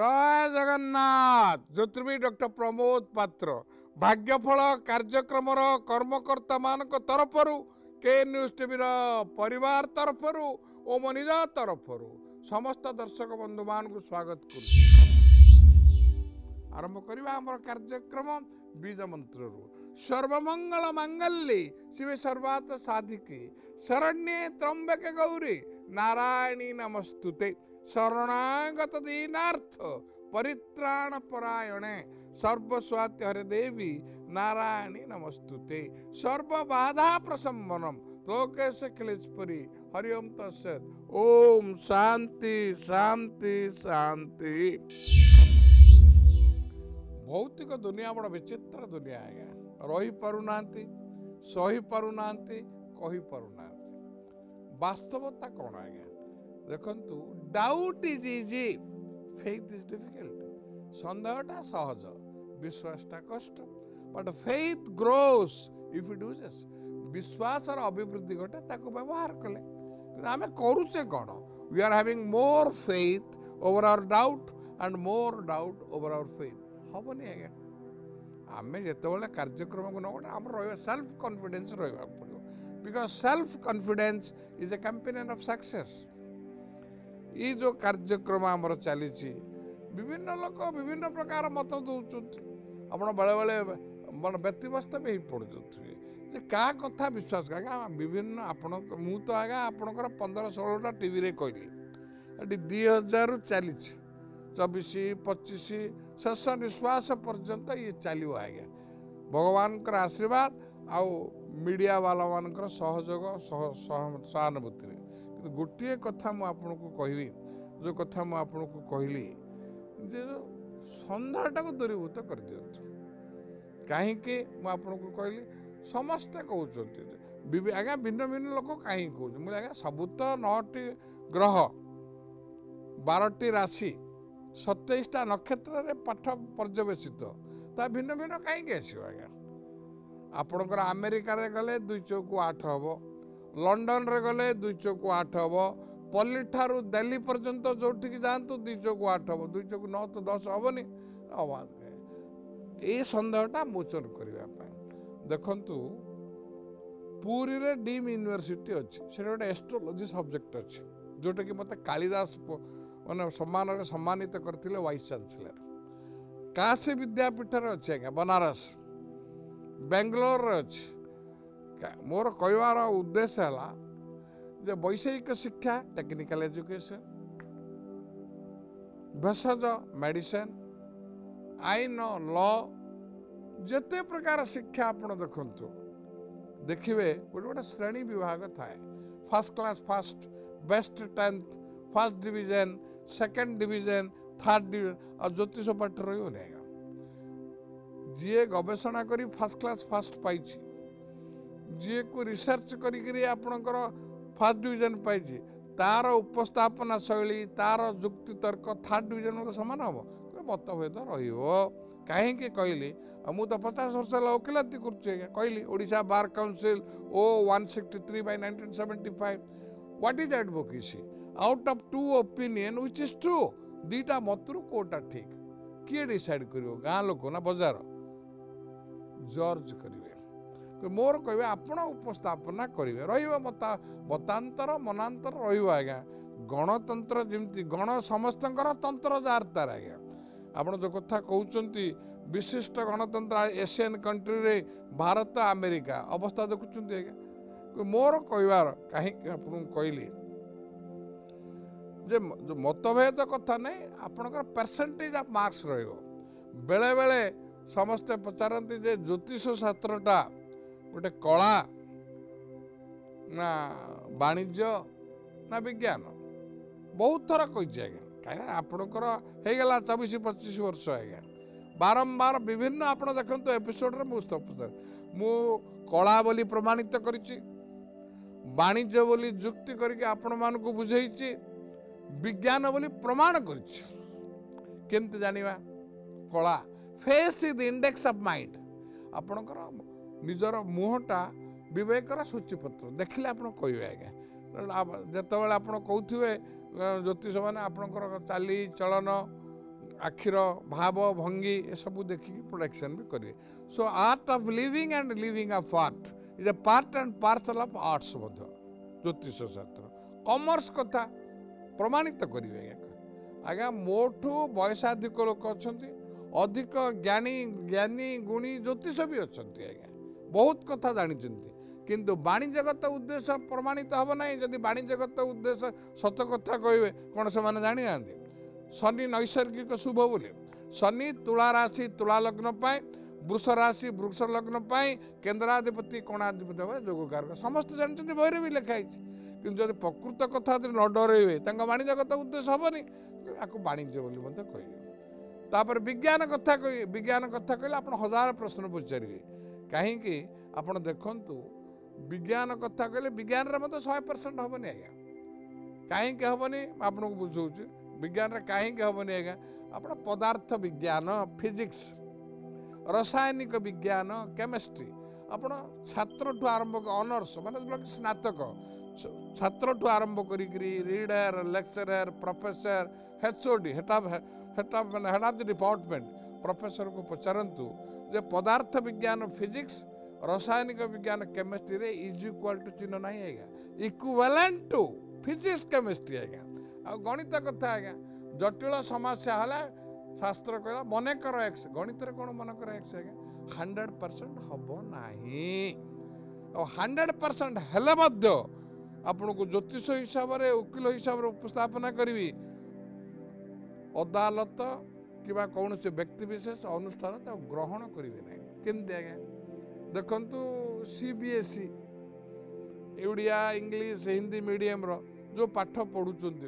जय जगन्नाथ। ज्योतिर्विद डॉक्टर प्रमोद पात्र भाग्यफल कार्यक्रम कर्मकर्ता मान तरफरु के न्यूज टीवी परिवार तरफरु ओ मो निज तरफरु समस्त दर्शक बंधु मान को स्वागत कर आरंभ करवा आम कार्यक्रम बीज मंत्र सर्वमंगल मांगल्ये शिवे सर्वार्थ साधिके शरण्ये त्र्यंबके गौरी नारायणी नमस्तुते शरणागत दीनार्थ परित्राण परायणे सर्वस्वाति हरे देवी नारायणी नमस्तुते सर्वबाधा प्रशमनम लोकेश क्लेशपुरी हरि ओम तत्सत् ओम शांति शांति शांति। भौतिक दुनिया बड़ विचित्र दुनिया है रही पारुना सही पारुना कही पारुना वास्तवता कौन है देखंतु doubt is easy faith is difficult संदेहटा सहज विश्वासटा कष्ट but faith grows if it uses विश्वास अभिवृद्धि घटे ताको व्यवहार कले आमे करूचे कौन we are having more faith over our doubt and more doubt over our faith हबनी आज्ञा आमे जेतेबेले कार्यक्रम को नगोटे आम सेल्फ कॉन्फिडेंस रहा पड़ो because self confidence is a companion of success. ये जो कार्यक्रम आमर चली विभिन्न लोक विभिन्न प्रकार मत दौरान आप बेले बेले व्यक्तिव्यस्त भी पड़े क्या कथा विश्वास कर विभिन्न आपण मु तो आज्ञा आपणकर 15-16टा टीवी रे कहली 2000 चली 24-25 शेष निश्वास पर्यंत ये चलो आज्ञा भगवान आशीर्वाद आउ मीडिया वाला मान सहयोग सहानुभूति गोटे कथा मु आपन को कहबी जो कथा मु आपन को कहली जे संदेहटा को दूरीभूत कर दियंतु कहीं मु आपन को कहली समस्ते कहते आज्ञा भिन्न भिन्न लोक कहीं कहते आज्ञा सबू तो 9टी ग्रह 12टी राशि 27टा नक्षत्र रे पाठ पर्यवेसित ता भिन्न भिन्न कहीं आसो आज्ञा आपणकर अमेरिका रे गले 2 चौक 8 हम लंडन रे गले 2 चौक 8 हम पल्ली ठारू दिल्ली पर्यंत जो जातु 2 चौक 8 हम 2 चौक 9 तो 10 हेनी आवाज ये सन्देहटा मोचन करने देखु पुरी रे डीम यूनिवर्सिटी अच्छी से गोटे एस्ट्रोलोजी सब्जेक्ट अच्छी जोटा कि मत कालिदास माने सम्मान सम्मानित करते वाइस चांसलर काशी विद्यापीठ अच्छे आज्ञा बनारस बेंगलोर अच्छी मोर कहवार उद्देश्य है वैषयिक शिक्षा टेक्निकल एजुकेशन भेषज मेडिसिन आईन लॉ जेते प्रकार शिक्षा आपण देखंतु देखिए गोटे गोटे श्रेणी विभाग थाए first class first best 10th first division second division third division और ज्योतिष पाठ रही जी गवेषणा करी फर्स्ट क्लास फर्स्ट पाई जी को रिसर्च करी आपणकर फर्स्ट डिवीजन पाई तार उपस्थापना शैली तार जुक्ति तर्क थर्ड डिवीजन सामान हम मतभेद रही कहली मु तो 50 वर्ष वकिलाती कहली ओडिशा बार काउंसिल ओ 163/1975 what is advocacy out of 2 opinion which is true दीटा मतरु कोटा ठीक किए डिसाइड करिवो गाँ लोक ना बाजार जर्ज करिवे मोर कहबे आपण उपस्थापना करिवे रहिबो मतांतर मनांतर रहिबो आज्ञा गणतंत्र जेमती गण समस्तंकर तंत्र जार तार आज्ञा आपण जो कथा कहउचंती विशिष्ट गणतंत्र एशियन कंट्री रे भारत अमेरिका अवस्था देखुचंती आज्ञा मोर कहवार कहीं आपन कहली जे जो मतभेद कथा नहीं आपनकर परसेंटेज ऑफ मार्क्स रहिबो बेले बेले समस्ते पचारती जे ज्योतिष शास्त्रटा गोटे कला ना वाणिज्य ना विज्ञान बहुत थर कही आज्ञा कहीं आपणकर होगला 24-25 वर्ष आज्ञा बारंबार विभिन्न आप देखते एपिसोड मु कला बोली प्रमाणित करिछि वाणिज्य बोली जुक्ति करके आपण मानकु बुझेइछि विज्ञान बोली प्रमाण करिछि केमते जानिबा कला face is the index of mind आपणकर निजर मुहटा विवेकर सूचीपत्र देखिले आपण कहबे आज्ञा जेतेबेले आपण कहउथिबे ज्योतिष मैंने आपणकर चाली चलन आखिर भाव भंगी ये सब देखिए प्रोडक्शन भी करेंगे। So art of living and living of art is a part and parcel of arts ज्योतिष शास्त्र कॉमर्स कथा प्रमाणित करेंगे आज्ञा मोठू वयसाधिक लोक अच्छा अधिक ज्ञानी ज्ञानी गुणी ज्योतिष भी अच्छा आज्ञा बहुत कथा जानी किंतु वाणिज्यगत उद्देश्य प्रमाणित हम ना जदि वाणिज्यगत उद्देश्य सत कथा कहे कौन से जानी ना शनि नैसर्गिक शुभ बोले शनि तुला राशि तुला लग्न पाए वृष राशि वृष लग्न पाए केन्द्राधिपति कोणाधिपति भाव जोगकार समस्त जानते बही भी लिखाई कि जब प्रकृत कथा न डरइबे वाणिज्यगत उद्देश्य हेनी आपको वाणिज्य बोली कहे विज्ञान कथा कहे विज्ञान कथा कहले आप 1000 प्रश्न पचारे कहीं आप देखु विज्ञान कथा कहले विज्ञान 100% हेनी आज्ञा कहीं हेनी आपको बुझाऊँ विज्ञान कहीं हेनी आज्ञा आप पदार्थ विज्ञान फिजिक्स रासायनिक विज्ञान केमिस्ट्री आप छात्र ठू आरंभ ऑनर्स माने स्नातक छात्र ठू आरंभ करी reader lecturer professor HOD head of the department professor को पचारतु जे पदार्थ विज्ञान फिजिक्स रासायनिक विज्ञान केमिस्ट्री रे इज इक्वल टू चिन्ह नहीं आएगा इक्विवेलेंट टू फिजिक्स केमिस्ट्री आएगा आ गणित कथा आएगा जटिल समस्या है शास्त्र कहला मन कर एक्स गणित कौन मन कर एक्स आएगा 100% हम ना 100% हेले आपन को ज्योतिष हिसाब से वकिल हिसाब से उपस्थापना करी अदालत कि कौन से व्यक्ति विशेष अनुष्ठान ग्रहण करेंगे ना केमती आज्ञा देखु CBSE Odia English Hindi medium जो पाठ पढ़ुंट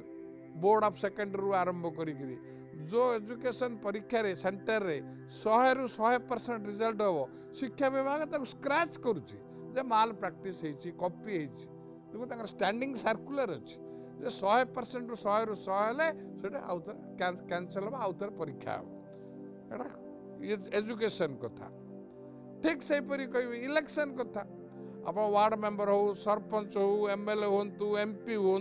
बोर्ड ऑफ सेकेंडरी आरंभ करी जो एजुकेशन परीक्षा रे सेंटर रे 100 ରୁ 100% रिजल्ट हम शिक्षा विभाग स्क्रैच करुच्चे माल प्रैक्टिस कॉपी देखो स्टैंडिंग सर्कुलर अच्छी 100% ରୁ 100 ରୁ 100 हेले आउ कैंसल हम आउ परीक्षा हम एजुकेशन कथा ठीक से कह इलेक्शन कथा आप वार्ड मेंबर हो सरपंच हो एमएलए हूँ एमपी हूँ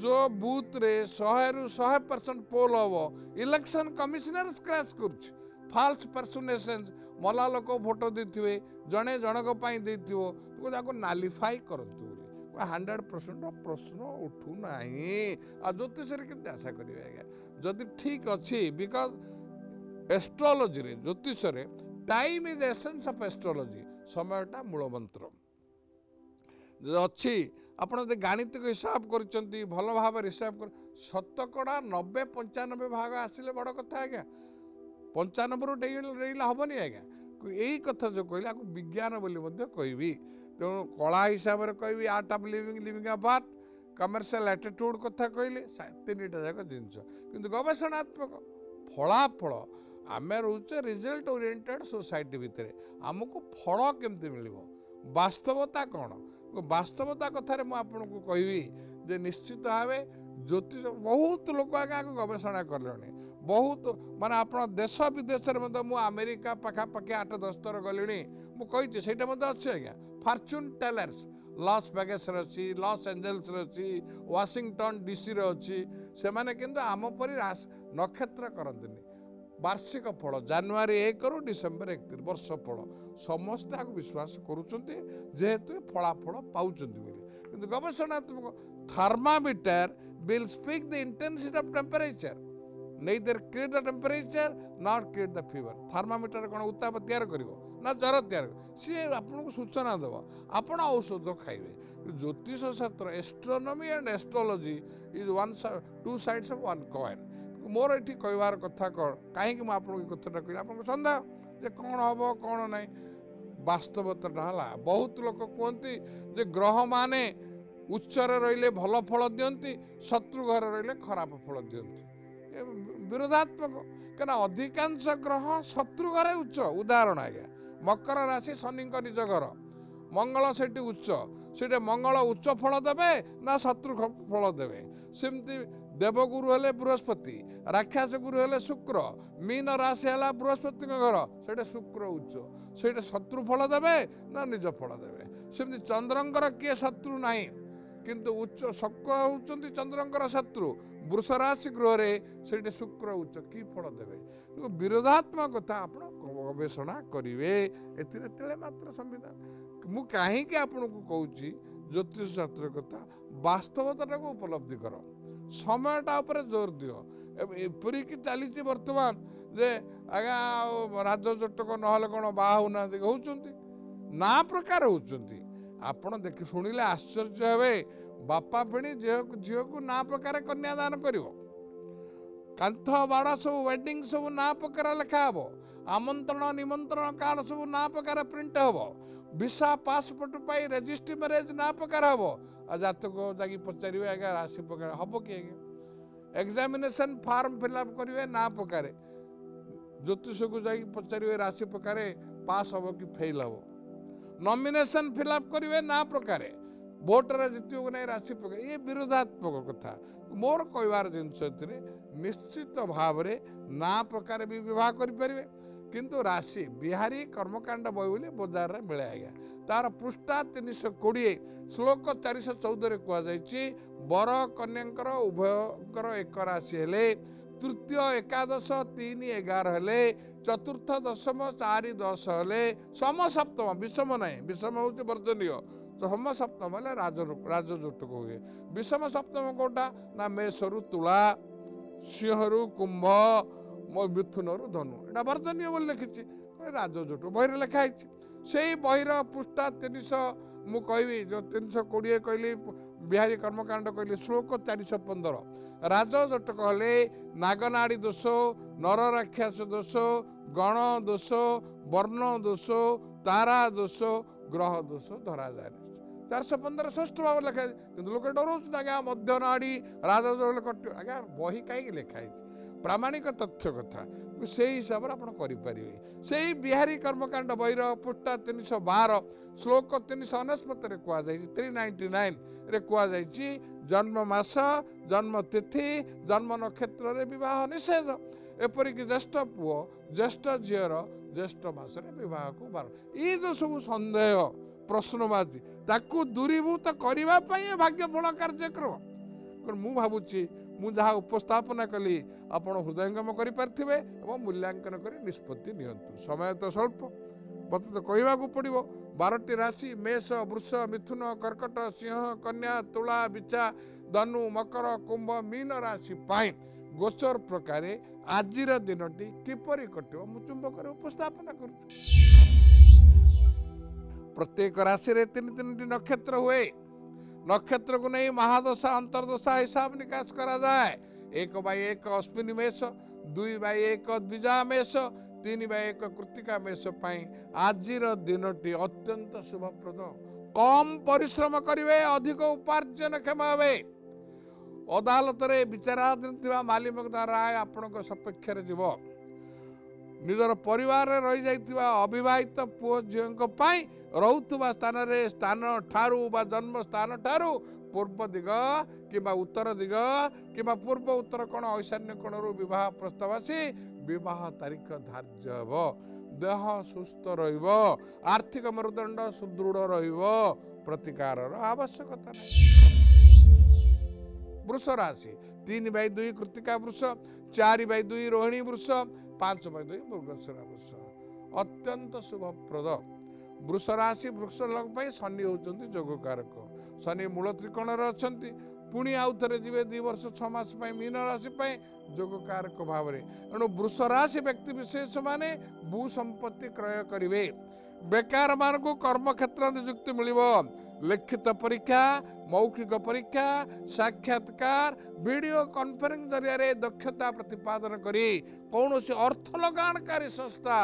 जो बूथ रे 100 ରୁ 100% पोल हम इलेक्शन कमिश्नर स्क्रैच कल्स पर्सनेसन मला लोक भोट देते जड़े जनक देको नालीफाई करतु 100% प्रश्न उठू ना ज्योतिष के आशा करेंगे आज्ञा जदि ठीक अच्छी बिकज एस्ट्रोलोजी रे ज्योतिष रे time is essence of astrology समयटा मूल मंत्र अच्छी आपड़ गाणितिक हिसाब कर भल भाव हिसाब कर शतकड़ा 90-95 भाग आसिले बड़ कथा आज्ञा 95 रू डेला हेनी आज्ञा यही कथा जो कहले आपको विज्ञान बोली कहबी तेणु कला हिसाब से कहबी art of living living of art commercial attitude कथा कहले 3टा जाक जिनस किंतु गवेषणात्मक फलाफल आम रोचे रिजल्ट ओरिएंटेड सोसाइटी भितर आमको फल केमती मिल वास्तवता कौन वास्तवता कथार मुझे कहबी जे निश्चित भाव ज्योतिष बहुत लोक आगे गवेषणा कले बहुत माने आप देश विदेश में अमेरिका पाखापाखि 8-10 थर गली मुझे से अच्छे आज्ञा फॉर्च्यून टेलर्स लॉस वेगास अच्छी लॉस एंजेल्स अच्छी वाशिंगटन डीसी अच्छी से माने किंतु आम परी नक्षत्र करते वार्षिक फल जनवरी 1 ରୁ डिसेम्बर 31 वर्ष फल समस्त आपको विश्वास करेतु फलाफल पाँच कि गवेषणात्मक thermometer will speak the intensity of temperature neither create the temperature nor create the fever thermometer कौन उत्ताप तैयार करिवो ना जर तैयार सी आपको सूचना देव आपण औषध खाइबे ज्योतिष शास्त्र astronomy and astrology is one two sides of one coin मोर ये कहबार कथा कौन कहीं मुझे कथा कहली आप सन्देह जे कौन हम कौन ना वास्तवता है बहुत लोग कहते जे ग्रह माने उच्चर रहिले भल फल दियंती शत्रु घर रहिले खराब फल दियंती विरोधात्मक क्या अधिकांश ग्रह शत्रु घर उच्च उदाहरण आज्ञा मकर राशि शनि निज घर मंगल से उच्च से मंगल उच्च फल देवे ना शत्रु फल देवे सेमती देवगुरु हेले बृहस्पति राक्षस गुरु हेले शुक्र मीन राशि है बृहस्पति घर से शुक्र उच्च से शत्रु फल देवे ना निज फल देवे सेमती चंद्रंकर किए शत्रु नहीं किंतु उच्च शुक्र होउचंती चंद्रंकर शत्रु वृष राशि गृह रे सेठी शुक्र उच्च की फल देवे विरोधात्मक कथा आपण गवेषणा करिवे एथिरे तेले मात्र संविधान मु काहे कि आपण को कहूची ज्योतिष शास्त्र कथा वास्तवता को उपलब्धि कर समयटा ऊपर जोर दियो एपरी कि चली वर्तमान जे आज्ञा राजजटक नहले कौन बाहा होना होउचंती ना प्रकार होउचंती आपण देखि शुणिले आश्चर्य हेबे बापा पिणी झील को ना प्रकार कन्यादान करिवो कांथ बाड़ा सब वेडिंग सब ना प्रकार लिखा हे आमंत्रण निमंत्रण कार्ड सब ना प्रकार प्रिंट हे वीसा पासपोर्ट पाई रजिस्ट्री मैरेज ना प्रकार हे जातक जाकि पचारे आज्ञा राशि प्रकार हम कि आज्ञा एग्जामिनेशन फॉर्म फिलअप करेंगे ना प्रकार ज्योतिष को जाकि पचारे राशि प्रकार पास हम कि फेल हम नॉमिनेशन फिलअप करेंगे ना प्रकार भोटर जितने नहीं राशि प्रकार ये विरोधात्मक कथा मोर कहबार जिनस निश्चित भाव ना प्रकार भी विवाह करें किंतु राशि बिहारी कर्मकांड बही बोली बजार में मिले आज्ञा तार पृष्ठा 320 श्लोक 414 कहुई वर कन्यांकर उभयंकर एक राशि हेले तृतीय एकादश 3 11 हेले चतुर्थ दशम 4 10 हेले सम सप्तम विषम नहीं विषम हूँ वर्जनीय सम सप्तम हेले राजजोटक हुए विषम सप्तम कोटा ना मेषरु तुला सिंहरु कुंभ मिथुनरु धनु एटा वर्जनीय बोली लिखी राजजोट बही लिखाई से बहीर पृष्ठा 300 मु कहबी जो 320 कहली बिहारी कर्मकांड कहली श्लोक 415 राजजोटक हेले नागनाड़ी दोष नर राक्षस दोष गण दोष वर्ण दोष तारा दोष ग्रह दोष धरा जाए 415 षष्ठ भाव लिखाई लोक डर आज्ञा मध्य नाड़ी राजजोट कट आज्ञा बही कहीं लिखाई प्रामाणिक तथ्य कथा से हिसाब से आपरे से बिहारी कर्मकांड बहीर पृष्ठा 312 श्लोक 369 कहुई 399 कहुई जन्म मास जन्म तिथि जन्म नक्षत्र विवाह निषेध एपरिक ज्येष्ठ पुओ ज्येष्ठ झीर ज्येष्ठ मासरे विवाह को बार ये जो सब सन्देह प्रश्नवाची ताकू दूरीभूत करने भाग्य फल कार्यक्रम मु भावुची मु जहाँ उपस्थापन कली आपण हृदयंगम करें मूल्यांकन कर निष्पत्ति नियंतु समय तो स्वल्प मत तो कहवाक पड़ो 12टी राशि मेष वृष मिथुन कर्कट सिंह कन्या तुला बिचा धनु मकर कुंभ मीन राशि पाई गोचर प्रकार आजिर दिनटी किपरि कटिव मु चुंबक उपस्थापन कर प्रत्येक राशि रे 3-3टी नक्षत्र हुए नक्षत्र को नहीं महादशा अंतर्दशा हिसाब निकास करा जाए 1/1 अश्विनी मेष 2/1 द्विजा मेष 3/1 कृत्तिका मेष आजिर दिनटी अत्यंत शुभप्रद कम परिश्रम करिवे अधिक उपार्जन क्षम हे अदालत रे विचाराधीन थिबा मालिमकदार राय आपनक सपेक्ष रे जीव निजर परिवार रे रही जाइतिबा अविवाहित पुओ झीओंक पई रहुतुबा स्थान रे स्थान ठारू बा जन्म स्थान ठारू पूर्व दिग किबा उत्तर दिग किबा पूर्व उत्तर कोण ईशान्य कोणरू विवाह प्रस्ताव आसी विवाह तारीख धार्य हेब देह सुस्थ रहिबो आर्थिक मेरुदंड सुदृढ़ रहिबो प्रतिकार आवश्यकता वृष राशि 3/2 कृत्तिका वृष 4/2 रोहिणी वृष 5/2 मृगशिरा वृष अत्यंत शुभप्रद वृष राशि वृक्ष लग शनि होउचंती जोगकारक शनि मूल त्रिकोण अच्छा पुणी आउ थे जी 2 वर्ष 6 मास मीन राशि जोगकारक भाव में एणु वृष राशि व्यक्ति विशेष माने भू संपत्ति क्रय करेंगे बेकार मान को कर्मक्षेत्र नियुक्ति मिल लिखित परीक्षा मौखिक परीक्षा साक्षात्कार वीडियो कॉन्फ्रेंस जरिया दक्षता प्रतिपादन करी कौन अर्थ लगानकारी संस्था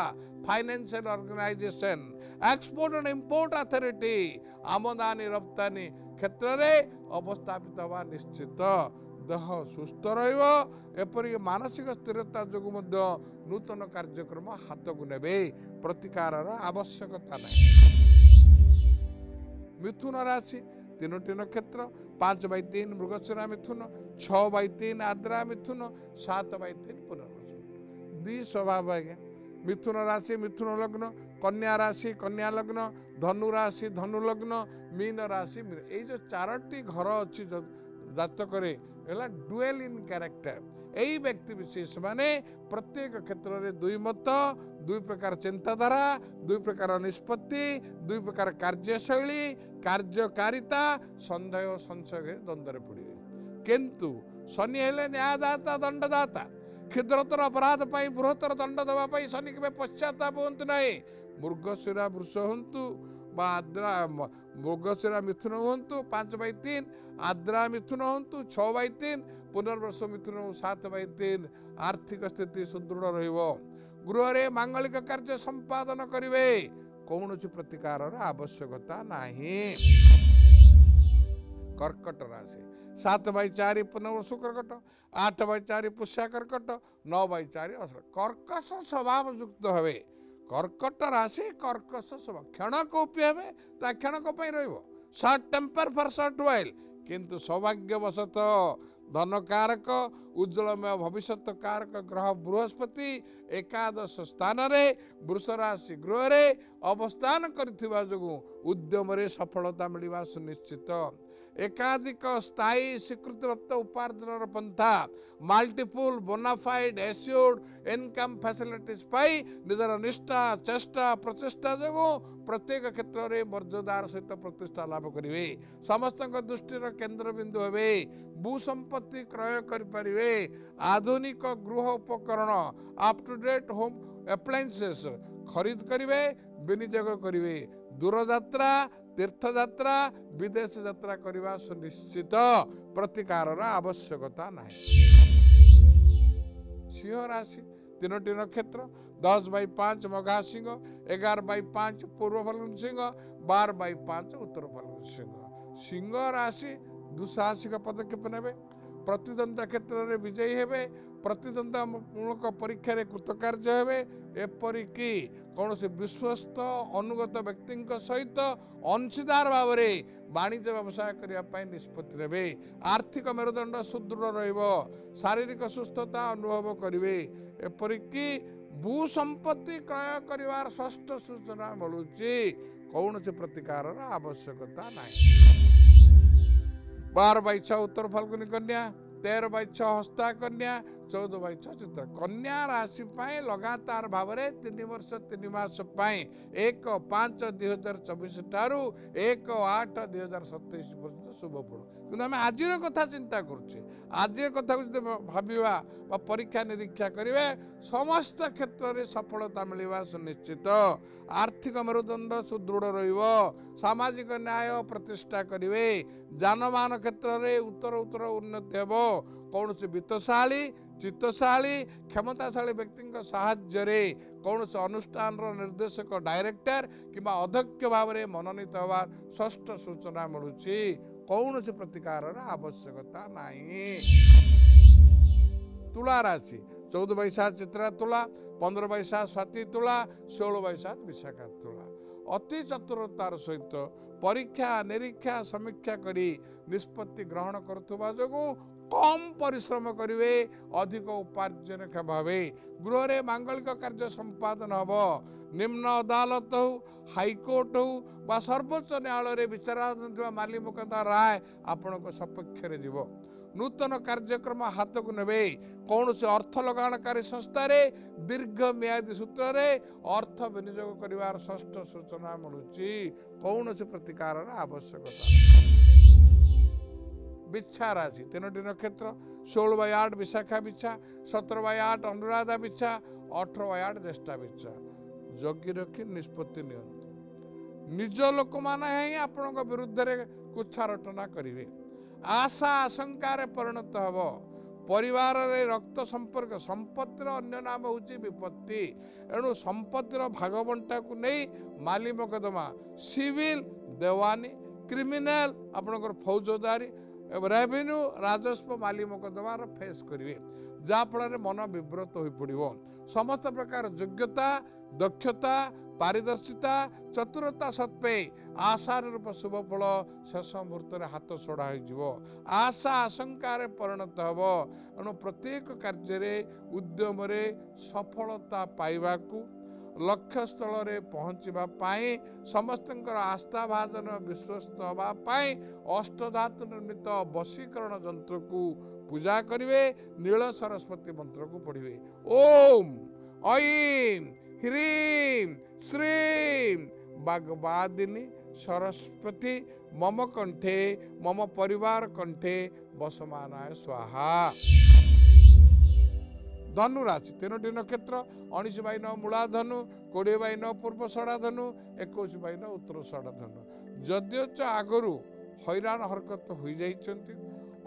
financial organisation export and import authority आमदानी रप्तानी क्षेत्र में अवस्थापित हवा निश्चित देह सुस्थ रपरिक मानसिक स्थिरता जो नूतन कार्यक्रम हाथ को ने प्रतिकार आवश्यकता नहीं मिथुन राशि 3टी नक्षत्र 5/3 मृगशिरा मिथुन 6/3 आद्रा मिथुन 7/3 पुनर्वसु 2 स्वभाव आज्ञा मिथुन राशि मिथुन लग्न, कन्या राशि कन्या लग्न, धनु राशि धनु लग्न, मीन राशि मीन। ये जो चारोटी घर अच्छी जातक डुएल इन कैरेक्टर। यही व्यक्ति विशेष माने प्रत्येक क्षेत्र में दुई मत, दुई प्रकार चिंताधारा, दुई प्रकार निष्पत्ति, दुई प्रकार कार्यशैली, कार्यकारिता, संदेह संशय द्वंद्व पड़े। किंतु शनि हेले न्यायदाता दंडदाता। क्षुद्रतर अपराध पर बृहत्तर दंड देवाई शनि के पश्चाताप हूँ ना। मृगशिरा वृष हूँ आद्रा मृगशिरा मिथुन हूँ 5/3, आद्रा मिथुन हूँ 6/3, पुनर्वर्ष मिथुन 7/3। आर्थिक स्थिति सुदृढ़ रहिबो। गृह रे मांगलिक कार्य संपादन करिवे। कौन प्रतिकार आवश्यकता नहीं। कर्कट राशि 7/4 पुनर्वर्ष कर्कट, 8/4 पुष्या कर्कट, 9/4 अश्लेषा। कर्कश स्वभाव युक्त हवे। कर्कट राशि कर्कश स्वभाव क्षणक उपे ता क्षणक short temper for short while. किंतु सौभाग्यवशत धन कारक उज्ज्वलमय भविष्य कारक ग्रह बृहस्पति एकादश स्थान रे वृष राशि गृह रे अवस्थान करथिबा जोगु उद्यम रे सफलता मिलवा सुनिश्चित। एकाधिक स्थायी स्वीकृतिप्राप्त उपार्जन पंथा multiple bona fide assured income facilities पाई निजर निष्ठा चेष्टा प्रचेष्टा जो प्रत्येक क्षेत्र में मर्यादार सहित प्रतिष्ठा लाभ करेंगे। समस्त दृष्टिर केन्द्र बिंदु हे। भूसंपत्ति क्रय करें। आधुनिक गृह उपकरण up to date home appliances खरीद करेंगे, विनियोग करेंगे। दूरयात्रा तीर्थयात्रा विदेश यात्रा करने सुनिश्चित। प्रतिकार आवश्यकता नहीं। सिंह राशि 3टी नक्षत्र 10/5 मघा सिंह, 11/5 पूर्व फाल्गुन सिंह, 12/5 उत्तर फाल्गुन सिंह। सिंह राशि दुस्साहसिक पदक्षेप ने प्रतिद्वंद्विता क्षेत्र में विजयी हेबे। प्रतिद्वंद्वितामूलक परीक्षा कृतकार्य हेबे। एपरिकी कौन से विश्वस्त अनुगत व्यक्ति सहित अंशीदार भाव में वाणिज्य व्यवसाय करने निष्पत्ति नेबे। आर्थिक मेरुदंड सुदृढ़ रहिबो। शारीरिक सुस्थता अनुभव करेंगे। एपरिकी भूसंपत्ति क्रय कर षष्ठ सूचना मिलूची। कौन से प्रतिकार आवश्यकता नहीं। 12/6 उत्तर फाल्गुनी कन्या, 13/6 हस्ता कन्या, 14/6 चित्र कन्या राशि लगातार भाव में 3 वर्ष 3 मास 1/5/2024 ठारू 1/8/2027 पर्यंत शुभ फल। कि आम आज कथा चिंता करुचे। आज कथा भाविवा परीक्षा निरीक्षा करेंगे समस्त क्षेत्र में सफलता मिलवा सुनिश्चित। आर्थिक मेरुदंड सुदृढ़ रहिबो। सामाजिक न्याय प्रतिष्ठा करेंगे। जानमान क्षेत्र में उत्तर उत्तर उन्नति हेबो। कौन से वित्तशाली चित्तशाली क्षमताशाली व्यक्ति साहाय्य कौन से अनुष्ठान निर्देशक डायरेक्टर किंबा अध्यक्ष भाव में मनोनीत होगा षष्ठ सूचना मिलूची। कौन से प्रतिकार आवश्यकता नहीं। तुला राशि 14/7 चित्रा तुला, 15/7 स्वाति तुला, 16/7 विशाखा तुला। अति चतुरतार सहित परीक्षा निरीक्षा समीक्षा करी निष्पत्ति ग्रहण करुवा जो कम परिश्रम करेंगे, अधिक उपार्जन भावे गृह रे मांगलिक कार्य संपादन हम। निम्न अदालत हो हाईकोर्ट हो बा सर्वोच्च न्यायालय विचाराधीन माली मुकद्दमा राय आपण सपक्ष जीव। नूतन कार्यक्रम हाथ को नेबे। कौन से अर्थ लगाणकारी संस्था दीर्घ मियादी सूत्र रे अर्थ विनियोग कर षष्ठ सूचना मिलूची। कौन से प्रतिकार आवश्यकता। बिच्छा राशि 3टी नक्षत्र 16/8 विशाखा बिच्छा, 17/8 अनुराधा बिच्छा, 18/8 ज्येष्ठा बिच्छा। जगी रखी निष्पत्ति नियंतु। निज लोक माने ही आपण विरुद्ध कुछा रटना करेंगे। आशा आशंकार परिणत हम। परिवार रे रक्त संपर्क संपत्तिर अन्य नाम हूँ विपत्ति। एणु संपत्तिर भागबंटा को नहीं माली मुकद्दमा सिविल देवानी क्रिमिनाल आपणकर फौजदारी रेवेन्यू राजस्व माली मुकद्दमार फेस करेंगे। जहाँफल मन विव्रत हो पड़ो। समस्त प्रकार योग्यता दक्षता पारदर्शिता चतुरता सत्वे आशारूप शुभ फल शेष मुहूर्त हाथ छड़ा हो। आशा आशंकार परिणत हम। एणु प्रत्येक कार्य उद्यम सफलता पाइबाकू लक्ष्यस्थल पहुँचवा समस्त आस्था भाजन विश्वस्त हाँपाई अष्टधातु निर्मित वशीकरण यंत्र को पूजा करेंगे। नील सरस्वती मंत्र को पढ़े ओम ऐं ह्रीं श्रीं वाग्वादिनी सरस्वती मम कंठे मम परिवार कंठे वसमानाय स्वाहा। धनु राशि 3टी नक्षत्र 19 बाई 9 मूला धनु 20 बाई 9 पूर्व षड़ा धनु 21 बाई 9 उत्तर षड़ा धनु। जदिओ आगरू हैरान हरकत हो जाइछन्ति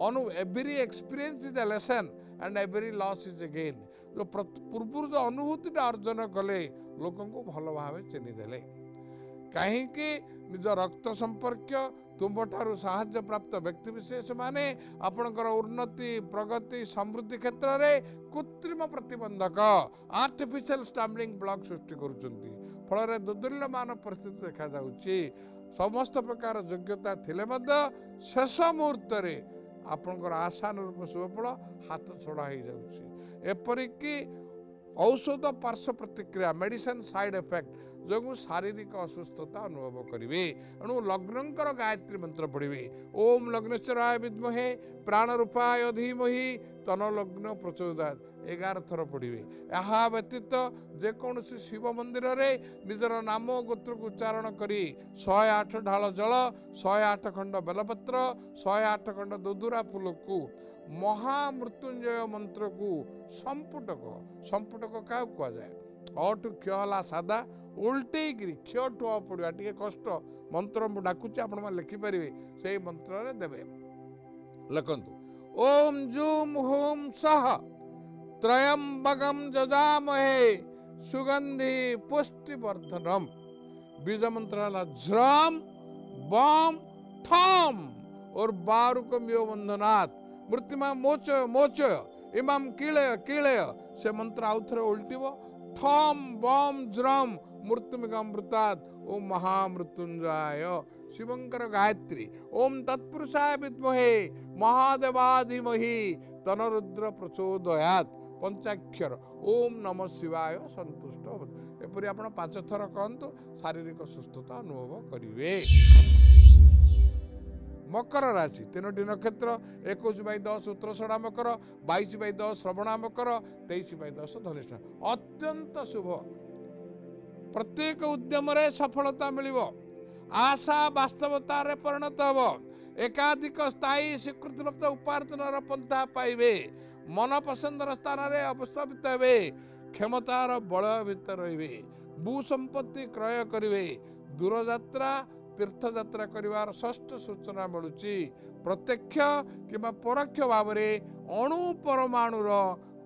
अनु every experience is a lesson and every loss is a gain. जो पूर्व जो अनुभूति अर्जन कले लोक को भल भाव चिन्ह देले कहीं निज रक्त संपर्क तुम्हारू साहाय्य प्राप्त व्यक्ति विशेष माने आपणकर उन्नति प्रगति समृद्धि क्षेत्र में कृत्रिम प्रतिबंधक आर्टिफिशियल स्टम्बलिंग ब्लॉक सृष्टि करुछन्ति फल दुर्दुल्यमान परिस्थिति देखा जाउछि। समस्त प्रकार योग्यता थिले मध्य शेष मुहूर्त रे आपणकर आशानुरूप शुभफल हाथ छड़ा हो जाउछि। एपरिक औषध पार्श्व प्रतिक्रिया मेडिसिन साइड इफेक्ट जो शारीरिक असुस्थता अनुभव करेंगे। एणु लग्नकर गायत्री मंत्र पढ़े ओम लग्नेश्वराय विद्महे प्राणरूपाय धीमहि तनो लग्न प्रचोदयात् 11 थर पढ़े। यह व्यतीत जेकोसी शिव मंदिर रे निजर नाम गोत्र को उच्चारण करी 108 ढाल जल 108 खंड बेलपत्र 108 खंड दुदुरा फूल को महामृत्युंजय मंत्र को संपुटक क्या कह जाए अटु क्ष है सादा उल्टे क्ष टू पड़ा टे कष्ट मंत्र मुझे डाकुची आप लिखिपारे से मंत्र देवे लिखतु ओम जूम होम सह त्रयंबकम जजामहे सुगंधि पुष्टिवर्धनम। बीज मंत्र है झ्रम बम ठम और बारुकमियो बंधनात् मृत्युमा मोचय मोचय इमाम कीलय कीलय से मंत्र आउ थे उल्टिव ठम बम ज्रम मृत्युमिकामृतात् ओम महामृत्युंजय शिवंकर गायत्री ओम तत्पुरुषाय विद्महे महादेवाधीमहि तनरुद्र प्रचोदयात् पंचाक्षर ओम नमः शिवाय संतुष्ट एपरी आप 5 थर कहतु शारीरिक सुस्थता अनुभव करेंगे। मकर राशि 3टी नक्षत्र 21 बाई 10 उत्तरषड़ा मकर 22 बाई 10 श्रवणा मकर 23 बाई 10 धनिष्ठा। अत्यंत शुभ प्रत्येक उद्यम सफलता मिलिबो आशा वास्तवतार परिणत हो एकाधिक स्थायी स्वीकृति प्राप्त उपार्जन पंथा पाइबे मन पसंद स्थान में अवस्थापित हे क्षमतार बल भीतर रे भू संपत्ति क्रय करेंगे दूरयात्रा तीर्थयात्रा करिवार षष्ठ सूचना मिलुची प्रत्यक्ष किंवा परोक्ष भाव में अणु परमाणुर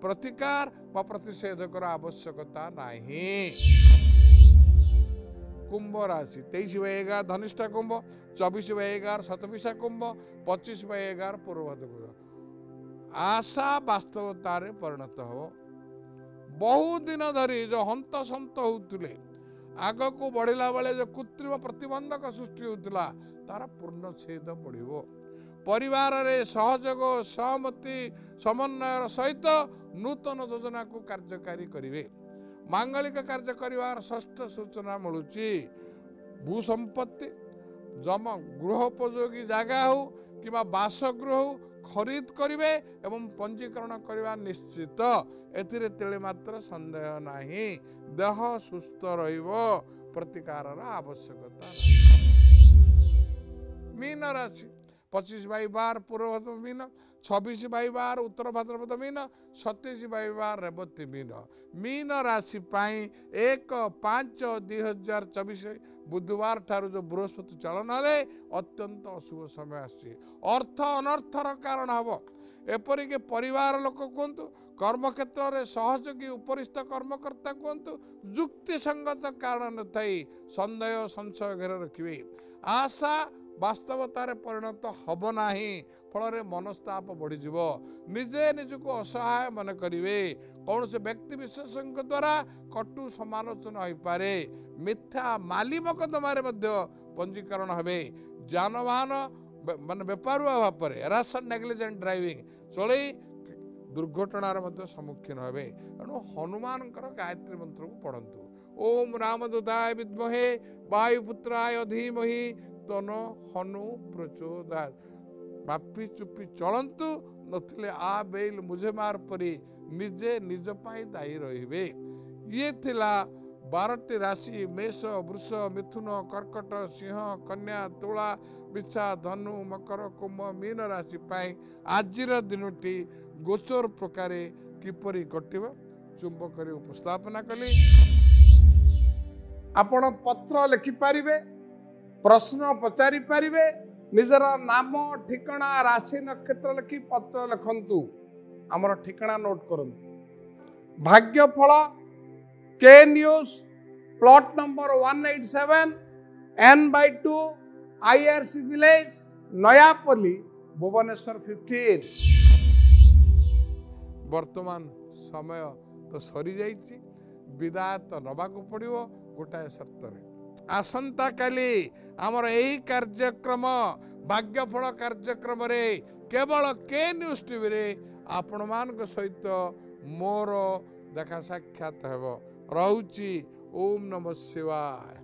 प्रतिकार व प्रतिषेधकर आवश्यकता नहीं। कुंभ राशि 23 by 11 Dhanishtha Kumbh 24 by 11 Shatabhisha Kumbh 25 by 11 Purvabhadra कुंभ। आशा वास्तवतार परिणत हो बहु दिन धरी जो हंत सत होते आग को बढ़ला बेले जो कृत्रिम प्रतिबंधक सृष्टि होता तार पूर्णछेद पड़ो परिवार रे सहयोग सहमति समन्वय सहित नूतन योजना को कार्यकारी करेंगे। मांगलिक कार्य करिवार षष्ठ सूचना मिलुची भू संपत्ति जम गृहोपयोगी जगह हो कि बासगृह हो खरीद करेंगे एवं पंजीकरण करवा निश्चित एथिरे तेले मात्र संदेह नहीं देह सुस्थ रहिबो प्रतिकार आवश्यकता। मीन राशि 25 बाई 12 पूर्व भाद्रपद मीन 26 बाई 12 उत्तर भाद्रपद मीन 27 बाई 12 रेवती मीन। मीन राशि 1/5/2024 बुधवार ठारू जो बृहस्पति चलन है अत्यंत अशुभ समय आसी अर्थ अनर्थर कारण हम एपरिक परिवार लोक कहतु कर्मक्षेत्र में सहयोगी उपरिस्थ कर्मकर्ता कहतु जुक्ति संगत कारण न थी संदेह संशय घेर रखिए आशा वास्तवतार परिणत हब ना फल मनस्ताप बढ़ीज निजे निजक असहाय मन करेंगे कौन से व्यक्ति विशेष द्वारा कटु समालोचना हो पारे मिथ्या माली मकदमार पंजीकरण हे जानवाहन मान बेपारुआ भाव में राशन नेग्लिजेंट ड्राइविंग चल दुर्घटनार सम्मुखीन हे एणु हनुमान गायत्री मंत्र को पढ़ंतु ओम रामदूताय विद्महे वायुपुत्राय धीमहि तनो हनु प्रचोदयात्। बापी चुपी चलंतु नथिले आ बेल मुझे मार परी निजे निज पाई दायी रहिबे। ये थिला 12टी राशि मेष वृष मिथुन कर्कट सिंह कन्या तुला बिछा धनु मकर कुंभ मीन राशि पाई आजिर दिनटी गोचर प्रकार किपरि कटिब चुंबक उपस्थापना कली। आपण पत्र लिखि पारिबे, प्रश्न पचारि पारिबे, निजर नाम ठिकाना राशि नक्षत्र लिखि पत्र लिखंतु, आमर ठिकाना नोट करंतु। भाग्यफल के news plot number 187 N/2 IRC village Nayapalli Bhubaneswar 58। वर्तमान समय तो सरी जाइछि, विदाय तो नबाकू पड़िबो गोटाए शर्त। आसंता काली आमर एही कार्यक्रम भाग्यफल कार्यक्रम रे केवल के न्यूज टीवी रे आपण मान सहित मोर देखा साक्षात हेब। रहुची ओम नमः शिवाय।